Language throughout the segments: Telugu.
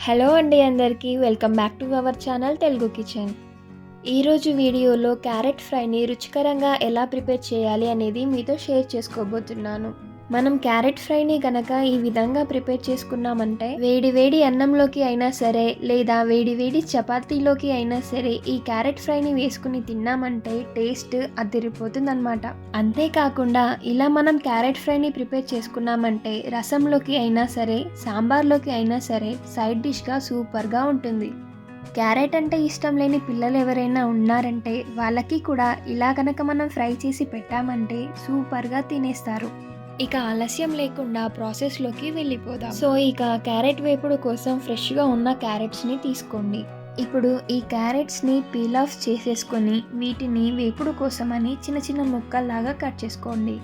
హలో అండి అందరికీ welcome back to our channel Telugu kitchen. ఈరోజు వీడియోలో క్యారెట్ ఫ్రైని రుచికరంగా ఎలా ప్రిపేర్ చేయాలి అనేది మీతో షేర్ చేసుకోబోతున్నాను. మనం క్యారెట్ ఫ్రైని కనుక ఈ విధంగా ప్రిపేర్ చేసుకున్నామంటే వేడి వేడి అన్నంలోకి అయినా సరే లేదా వేడి వేడి చపాతీలోకి అయినా సరే ఈ క్యారెట్ ఫ్రైని వేసుకుని తిన్నామంటే టేస్ట్ అదిరిపోతుందన్నమాట. అంతేకాకుండా ఇలా మనం క్యారెట్ ఫ్రైని ప్రిపేర్ చేసుకున్నామంటే రసంలోకి అయినా సరే సాంబార్లోకి అయినా సరే సైడ్ డిష్గా సూపర్గా ఉంటుంది. క్యారెట్ అంటే ఇష్టం లేని పిల్లలు ఎవరైనా ఉన్నారంటే వాళ్ళకి కూడా ఇలా కనుక మనం ఫ్రై చేసి పెట్టామంటే సూపర్గా తినేస్తారు. ఇక ఆలస్యం లేకుండా ప్రాసెస్లోకి వెళ్ళిపోదాం. సో ఇక క్యారెట్ వేపుడు కోసం ఫ్రెష్గా ఉన్న క్యారెట్స్ని తీసుకోండి. ఇప్పుడు ఈ క్యారెట్స్ని పీల్ ఆఫ్ చేసేసుకొని వీటిని వేపుడు కోసమని చిన్న చిన్న ముక్కల్లాగా కట్ చేసుకోండి.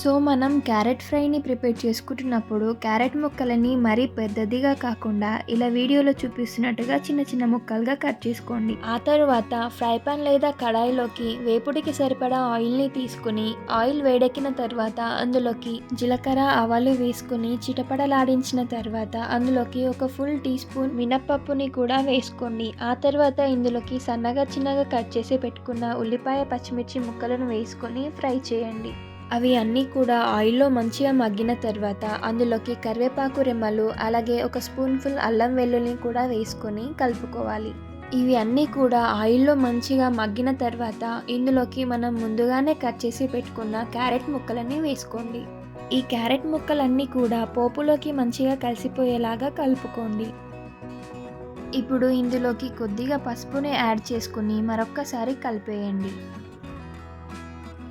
సో మనం క్యారెట్ ఫ్రైని ప్రిపేర్ చేసుకుంటున్నప్పుడు క్యారెట్ ముక్కలని మరీ పెద్దదిగా కాకుండా ఇలా వీడియోలో చూపిస్తున్నట్టుగా చిన్న చిన్న ముక్కలుగా కట్ చేసుకోండి. ఆ తర్వాత ఫ్రై పాన్ లేదా కడాయిలోకి వేపుడికి సరిపడా ఆయిల్ని తీసుకుని ఆయిల్ వేడెక్కిన తర్వాత అందులోకి జీలకర్ర ఆవాలు వేసుకుని చిటపడలాడించిన తర్వాత అందులోకి ఒక ఫుల్ టీ స్పూన్ మినప్పప్పుని కూడా వేసుకోండి. ఆ తర్వాత ఇందులోకి సన్నగా చిన్నగా కట్ చేసి పెట్టుకున్న ఉల్లిపాయ పచ్చిమిర్చి ముక్కలను వేసుకొని ఫ్రై చేయండి. అవి అన్నీ కూడా ఆయిల్లో మంచిగా మగ్గిన తర్వాత అందులోకి కరివేపాకు రెమ్మలు అలాగే ఒక స్పూన్ ఫుల్ అల్లం వెల్లుల్లిని కూడా వేసుకొని కలుపుకోవాలి. ఇవి అన్నీ కూడా ఆయిల్లో మంచిగా మగ్గిన తర్వాత ఇందులోకి మనం ముందుగానే కట్ చేసి పెట్టుకున్న క్యారెట్ ముక్కలని వేసుకోండి. ఈ క్యారెట్ ముక్కలన్నీ కూడా పోపులోకి మంచిగా కలిసిపోయేలాగా కలుపుకోండి. ఇప్పుడు ఇందులోకి కొద్దిగా పసుపుని యాడ్ చేసుకుని మరొక్కసారి కలిపేయండి.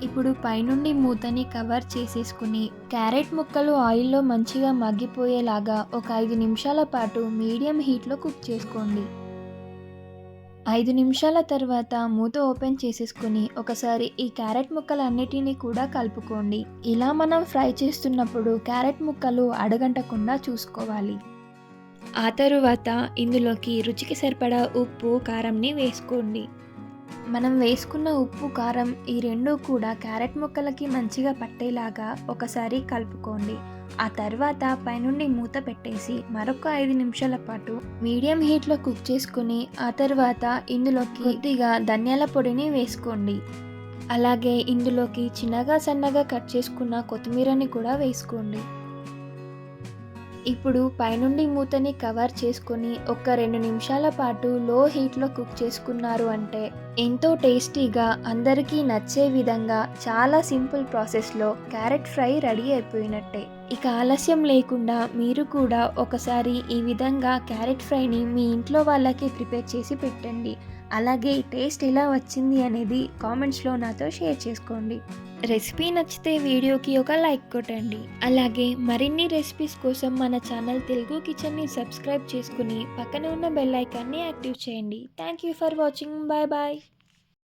ఇప్పుడు పైనుండి మూతని కవర్ చేసేసుకుని క్యారెట్ ముక్కలు ఆయిల్లో మంచిగా మగ్గిపోయేలాగా ఒక 5 నిమిషాల పాటు మీడియం హీట్లో కుక్ చేసుకోండి. 5 నిమిషాల తర్వాత మూత ఓపెన్ చేసేసుకుని ఒకసారి ఈ క్యారెట్ ముక్కలన్నిటినీ కూడా కలుపుకోండి. ఇలా మనం ఫ్రై చేస్తున్నప్పుడు క్యారెట్ ముక్కలు అడగంటకుండా చూసుకోవాలి. ఆ తరువాత ఇందులోకి రుచికి సరిపడా ఉప్పు కారంని వేసుకోండి. మనం వేసుకున్న ఉప్పు కారం ఈ రెండూ కూడా క్యారెట్ ముక్కలకి మంచిగా పట్టేలాగా ఒకసారి కలుపుకోండి. ఆ తర్వాత పైనుండి మూత పెట్టేసి మరొక 5 నిమిషాల పాటు మీడియం హీట్లో కుక్ చేసుకుని ఆ తర్వాత ఇందులోకి కొద్దిగా ధనియాల పొడిని వేసుకోండి. అలాగే ఇందులోకి చిన్నగా సన్నగా కట్ చేసుకున్న కొత్తిమీరని కూడా వేసుకోండి. ఇప్పుడు పైనుండి మూతని కవర్ చేసుకొని ఒక 2 నిమిషాల పాటు లో హీట్లో కుక్ చేసుకున్నారు అంటే ఎంతో టేస్టీగా అందరికీ నచ్చే విధంగా చాలా సింపుల్ ప్రాసెస్లో క్యారెట్ ఫ్రై రెడీ అయిపోయినట్టే. ఇక ఆలస్యం లేకుండా మీరు కూడా ఒకసారి ఈ విధంగా క్యారెట్ ఫ్రైని మీ ఇంట్లో వాళ్ళకి ప్రిపేర్ చేసి పెట్టండి. అలాగే టేస్ట్ ఎలా వచ్చింది అనేది కామెంట్స్లో నాతో షేర్ చేసుకోండి. రెసిపీ నచ్చితే వీడియోకి ఒక లైక్ కొట్టండి. అలాగే మరిన్ని రెసిపీస్ కోసం మన ఛానల్ తెలుగు కిచెన్ని సబ్స్క్రైబ్ చేసుకుని పక్కనే ఉన్న బెల్ ఐకాన్ని యాక్టివ్ చేయండి. Thank you for watching. Bye bye.